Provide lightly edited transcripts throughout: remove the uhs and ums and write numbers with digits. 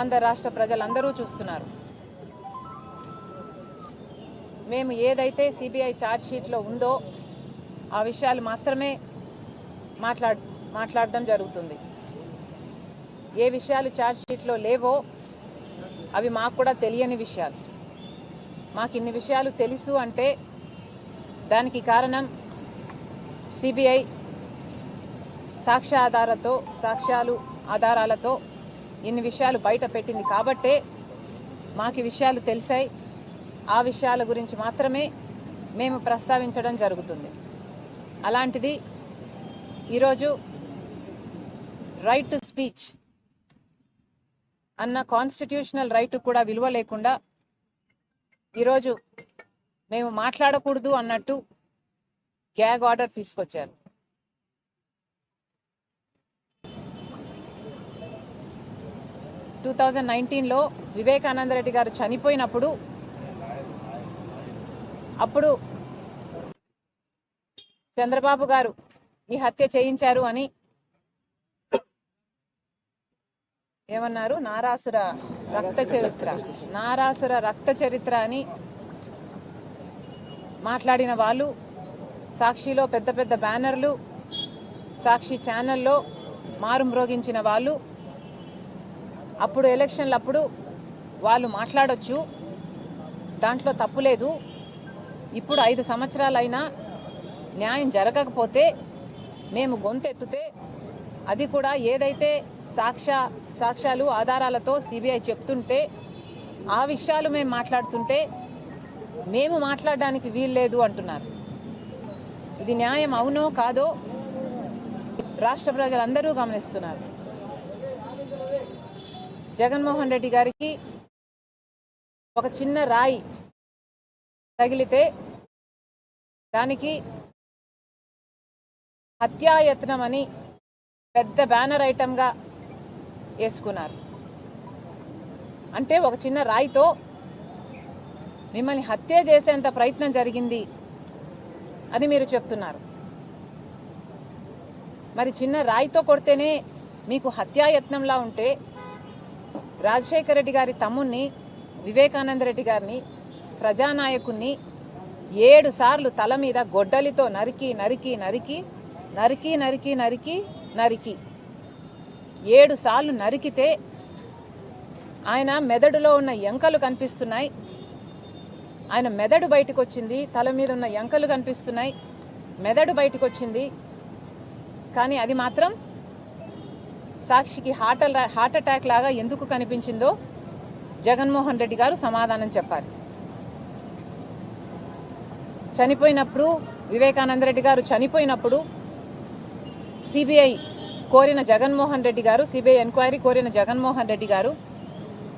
ఆంధ్ర రాష్ట్ర ప్రజలందరూ చూస్తున్నారు. మేము ఏదైతే సిబిఐ ఛార్జ్ షీట్లో ఉందో ఆ విషయాలు మాత్రమే మాట్లాడడం జరుగుతుంది. ఏ విషయాలు ఛార్జ్ షీట్లో లేవో అవి మాకు కూడా తెలియని విషయాలు. మాకు ఇన్ని విషయాలు తెలుసు అంటే దానికి కారణం సిబిఐ ఆధారాలతో ఇన్ని విషయాలు బయట పెట్టింది కాబట్టే మాకు విషయాలు తెలిసాయి. ఆ విషయాల గురించి మాత్రమే మేము ప్రస్తావించడం జరుగుతుంది. అలాంటిది ఈరోజు రైట్ టు స్పీచ్ అన్న కాన్స్టిట్యూషనల్ రైట్ కూడా విలువ లేకుండా ఈరోజు మేము మాట్లాడకూడదు అన్నట్టు గ్యాగ్ ఆర్డర్ తీసుకొచ్చారు. లో వివేకానంద రెడ్డి గారు చనిపోయినప్పుడు అప్పుడు చంద్రబాబు గారు ఈ హత్య చేయించారు అని ఏమన్నారు? నారాసుర రక్త చరిత్ర అని మాట్లాడిన వాళ్ళు, సాక్షిలో పెద్ద పెద్ద బ్యానర్లు, సాక్షి ఛానల్లో మారుమ్రోగించిన వాళ్ళు, అప్పుడు ఎలక్షన్లప్పుడు వాళ్ళు మాట్లాడొచ్చు, దాంట్లో తప్పులేదు. ఇప్పుడు 5 సంవత్సరాలైనా న్యాయం జరగకపోతే మేము గొంతెత్తితే అది కూడా ఏదైతే సాక్ష్యాలు ఆధారాలతో సిబిఐ చెప్తుంటే ఆ విషయాలు మేము మాట్లాడుతుంటే మేము మాట్లాడడానికి వీల్లేదు అంటున్నారు. ఇది న్యాయం అవునో కాదో రాష్ట్ర ప్రజలందరూ గమనిస్తున్నారు. జగన్మోహన్ రెడ్డి గారికి ఒక చిన్న రాయి తగిలితే దానికి హత్యాయత్నం అని పెద్ద బ్యానర్ ఐటమ్గా వేసుకున్నారు. అంటే ఒక చిన్న రాయితో మిమ్మల్ని హత్య చేసేంత ప్రయత్నం జరిగింది అని మీరు చెప్తున్నారు. మరి చిన్న రాయితో కొడితేనే మీకు హత్యాయత్నంలా ఉంటే రాజశేఖర రెడ్డి గారి తమ్ముణ్ణి, వివేకానంద రెడ్డి గారిని, ప్రజానాయకుణ్ణి 7 సార్లు తల మీద గొడ్డలితో నరికి 7 సార్లు నరికితే ఆయన మెదడులో ఉన్న ఎంకలు కనిపిస్తున్నాయి. ఆయన మెదడు బయటకు వచ్చింది, తల మీద ఉన్న ఎంకలు కనిపిస్తున్నాయి, మెదడు బయటకు వచ్చింది. కానీ అది మాత్రం సాక్షికి హార్ట్ అటాక్ లాగా ఎందుకు కనిపించిందో జగన్మోహన్ రెడ్డి గారు సమాధానం చెప్పాలి. చనిపోయినప్పుడు, వివేకానంద రెడ్డి గారు చనిపోయినప్పుడు సిబిఐ కోరిన జగన్మోహన్ రెడ్డి గారు, సిబిఐ ఎంక్వైరీ కోరిన జగన్మోహన్ రెడ్డి గారు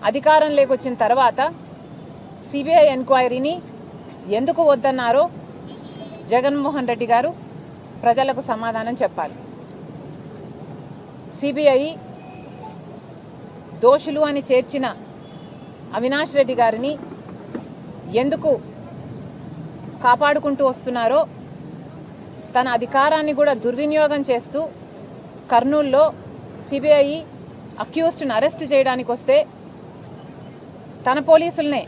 అధికారంలోకి వచ్చిన తర్వాత సిబిఐ ఎంక్వైరీని ఎందుకు వద్దన్నారో జగన్మోహన్ రెడ్డి గారు ప్రజలకు సమాధానం చెప్పాలి. సిబిఐ దోషులు అని చేర్చిన అవినాష్ రెడ్డి గారిని ఎందుకు కాపాడుకుంటూ వస్తున్నారో, తన అధికారాన్ని కూడా దుర్వినియోగం చేస్తూ కర్నూలులో సిబిఐ అక్యూజ్డ్ని అరెస్ట్ చేయడానికి వస్తే తన పోలీసులనే,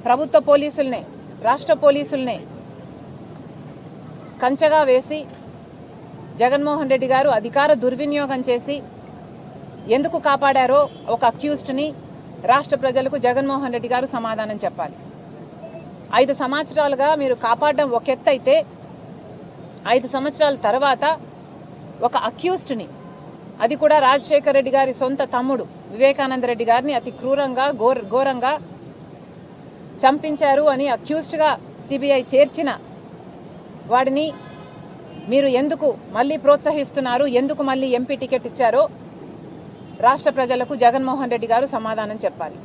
ప్రభుత్వ పోలీసులనే, రాష్ట్ర పోలీసులనే కంచెగా వేసి జగన్మోహన్ రెడ్డి గారు అధికార దుర్వినియోగం చేసి ఎందుకు కాపాడారో ఒక అక్యూజ్డ్ని రాష్ట్ర ప్రజలకు జగన్మోహన్ రెడ్డి గారు సమాధానం చెప్పాలి. 5 సంవత్సరాలుగా మీరు కాపాడడం ఒక ఎత్తు అయితే 5 సంవత్సరాల తర్వాత ఒక అక్యూజ్డ్ని, అది కూడా రాజశేఖర రెడ్డి గారి సొంత తమ్ముడు వివేకానంద రెడ్డి గారిని అతి క్రూరంగా ఘోరంగా చంపించారు అని అక్యూజ్డ్గా సిబిఐ చేర్చిన వాడిని మీరు ఎందుకు మళ్ళీ ప్రోత్సహిస్తున్నారు, ఎందుకు మళ్ళీ ఎంపీ టికెట్ ఇచ్చారో రాష్ట్ర ప్రజలకు జగన్మోహన్ రెడ్డి గారు సమాధానం చెప్పాలి.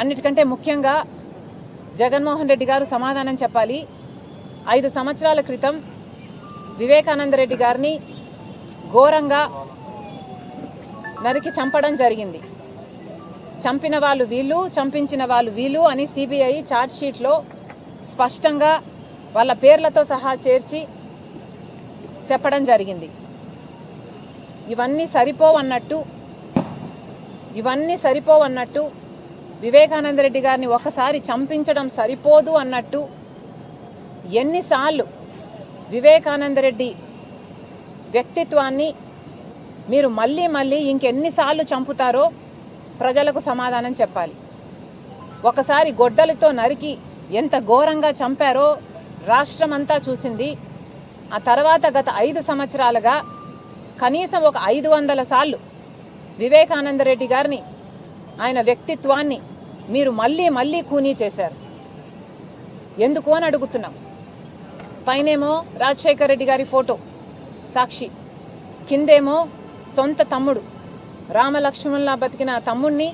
అన్నిటికంటే ముఖ్యంగా జగన్మోహన్ రెడ్డి గారు సమాధానం చెప్పాలి. 5 సంవత్సరాల క్రితం వివేకానంద రెడ్డి గారిని ఘోరంగా నరికి చంపడం జరిగింది. చంపిన వాళ్ళు వీళ్ళు, చంపించిన వాళ్ళు వీళ్ళు అని సిబిఐ ఛార్జ్ షీట్లో స్పష్టంగా వాళ్ళ పేర్లతో సహా చేర్చి చెప్పడం జరిగింది. ఇవన్నీ సరిపోవన్నట్టు ఇవన్నీ సరిపోవన్నట్టు, వివేకానంద రెడ్డి గారిని ఒకసారి చంపించడం సరిపోదు అన్నట్టు ఎన్నిసార్లు వివేకానంద రెడ్డి వ్యక్తిత్వాన్ని మీరు మళ్ళీ మళ్ళీ ఇంకెన్నిసార్లు చంపుతారో ప్రజలకు సమాధానం చెప్పాలి. ఒకసారి గొడ్డలితో నరికి ఎంత ఘోరంగా చంపారో రాష్ట్రమంతా చూసింది. ఆ తర్వాత గత 5 సంవత్సరాలుగా కనీసం ఒక 500 సార్లు వివేకానంద రెడ్డి గారిని, ఆయన వ్యక్తిత్వాన్ని మీరు మళ్ళీ మళ్ళీ ఖూనీ చేశారు. ఎందుకు అని అడుగుతున్నాం. పైనేమో రాజశేఖర్ రెడ్డి గారి ఫోటో సాక్షి, కిందేమో సొంత తమ్ముడు రామలక్ష్మణులా బతికిన తమ్ముణ్ణి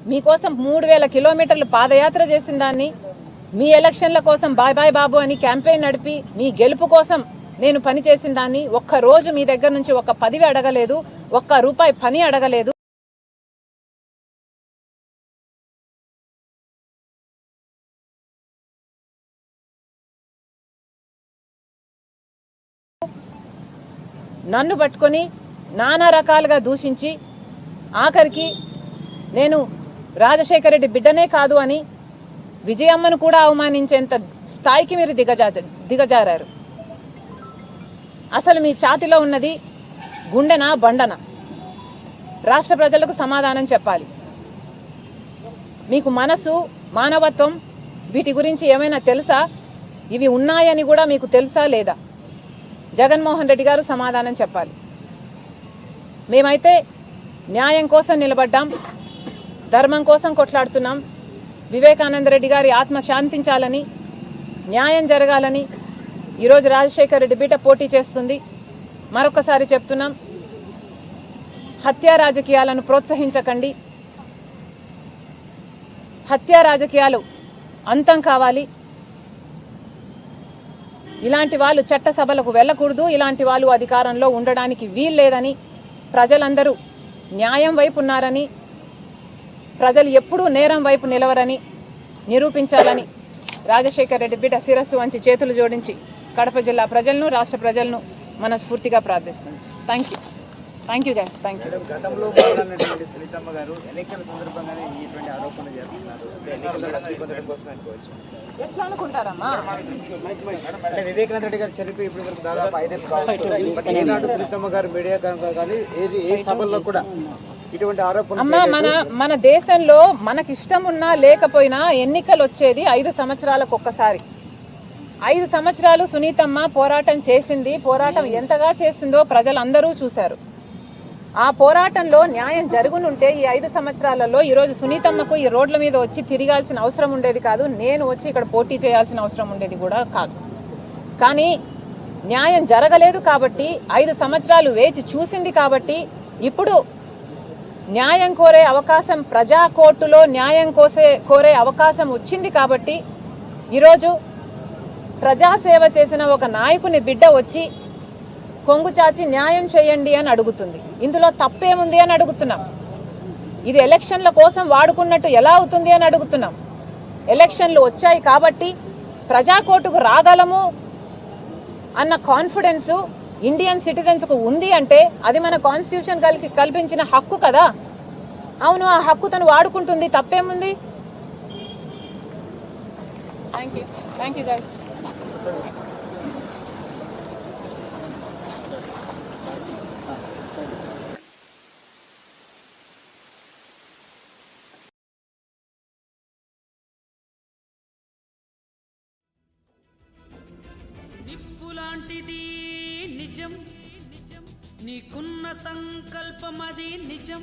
మీకోసం 3000 కిలోమీటర్లు పాదయాత్ర చేసిన దాన్ని, మీ ఎలక్షన్ల కోసం బాయ్ బాయ్ బాబు అని క్యాంపెయిన్ నడిపి మీ గెలుపు కోసం నేను పని చేసిన దాన్ని ఒక్కరోజు మీ దగ్గర నుంచి ఒక్క పదివి అడగలేదు, ఒక్క రూపాయి పని అడగలేదు. నన్ను పట్టుకొని నానా రకాలుగా దూషించి ఆఖరికి నేను రాజశేఖర రెడ్డి బిడ్డనే కాదు అని విజయమ్మను కూడా అవమానించేంత స్థాయికి మీరు దిగజారారు. అసలు మీ ఛాతిలో ఉన్నది గుండెనా బండనా? రాష్ట్ర ప్రజలకు సమాధానం చెప్పాలి. మీకు మనసు, మానవత్వం వీటి గురించి ఏమైనా తెలుసా? ఇవి ఉన్నాయని కూడా మీకు తెలుసా లేదా? జగన్మోహన్ రెడ్డి గారు సమాధానం చెప్పాలి. మేమైతే న్యాయం కోసం నిలబడ్డాం, ధర్మం కోసం కొట్లాడుతున్నాం. వివేకానంద రెడ్డి గారి ఆత్మ శాంతించాలని, న్యాయం జరగాలని ఈరోజు రాజశేఖర్ రెడ్డి బిడ్డ పోటీ చేస్తుంది. మరొకసారి చెప్తున్నాం, హత్యా రాజకీయాలను ప్రోత్సహించకండి. హత్యా రాజకీయాలు అంతం కావాలి. ఇలాంటి వాళ్ళు చట్టసభలకు వెళ్ళకూడదు, ఇలాంటి వాళ్ళు అధికారంలో ఉండడానికి వీల్లేదని, ప్రజలందరూ న్యాయం వైపు ఉన్నారని, ప్రజలు ఎప్పుడూ నేరం వైపు నిలవరని నిరూపించాలని రాజశేఖర్ రెడ్డి బిడ్డ శిరస్సు వంచి చేతులు జోడించి కడప జిల్లా ప్రజలను, రాష్ట్ర ప్రజలను మనస్ఫూర్తిగా ప్రార్థిస్తుంది. Thank you guys. Thank you. గతంలో సునీతమ్మ గారు ఎన్నికల సందర్భంగానే ఇటువంటి ఆరోపణలు చేస్తున్నారు. ఎట్లా అనుకుంటారమ్మా? అంటే వివేకానంద రెడ్డి గారు చనిపోయి ఇప్పుడు వరకు దాదాపు 5 ఏళ్ళు సునీతమ్మ గారు మీడియా కానీ ఏ సభల్లో కూడా ఇటువంటి ఆరోపణలు. అమ్మా, మన దేశంలో మనకి ఇష్టం ఉన్నా లేకపోయినా ఎన్నికలు వచ్చేది 5 సంవత్సరాలకు ఒక్కసారి. 5 సంవత్సరాలు సునీతమ్మ పోరాటం చేసింది. పోరాటం ఎంతగా చేసిందో ప్రజలందరూ చూశారు. ఆ పోరాటంలో న్యాయం జరుగునుంటే ఈ 5 సంవత్సరాలలో ఈరోజు సునీతమ్మకు ఈ రోడ్ల మీద వచ్చి తిరగాల్సిన అవసరం ఉండేది కాదు. నేను వచ్చి ఇక్కడ పోటీ చేయాల్సిన అవసరం ఉండేది కూడా కాదు. కానీ న్యాయం జరగలేదు కాబట్టి, 5 సంవత్సరాలు వేచి చూసింది కాబట్టి, ఇప్పుడు న్యాయం కోరే అవకాశం, ప్రజా కోర్టులో న్యాయం కోరే అవకాశం వచ్చింది కాబట్టి ఈరోజు ప్రజాసేవ చేసిన ఒక నాయకుని బిడ్డ వచ్చి కొంగు చాచి న్యాయం చేయండి అని అడుగుతుంది. ఇందులో తప్పేముంది అని అడుగుతున్నాం. ఇది ఎలక్షన్ల కోసం వాడుకున్నట్టు ఎలా అవుతుంది అని అడుగుతున్నాం. ఎలక్షన్లు వచ్చాయి కాబట్టి ప్రజా కోర్టుకు రాగలము అన్న కాన్ఫిడెన్స్ ఇండియన్ సిటిజన్స్కు ఉంది అంటే అది మన కాన్స్టిట్యూషన్ కల్పించిన హక్కు కదా. అవును, ఆ హక్కు తను వాడుకుంటుంది, తప్పేముంది? Thank you guys. నిజం, నీకున్న సంకల్పమది నిజం.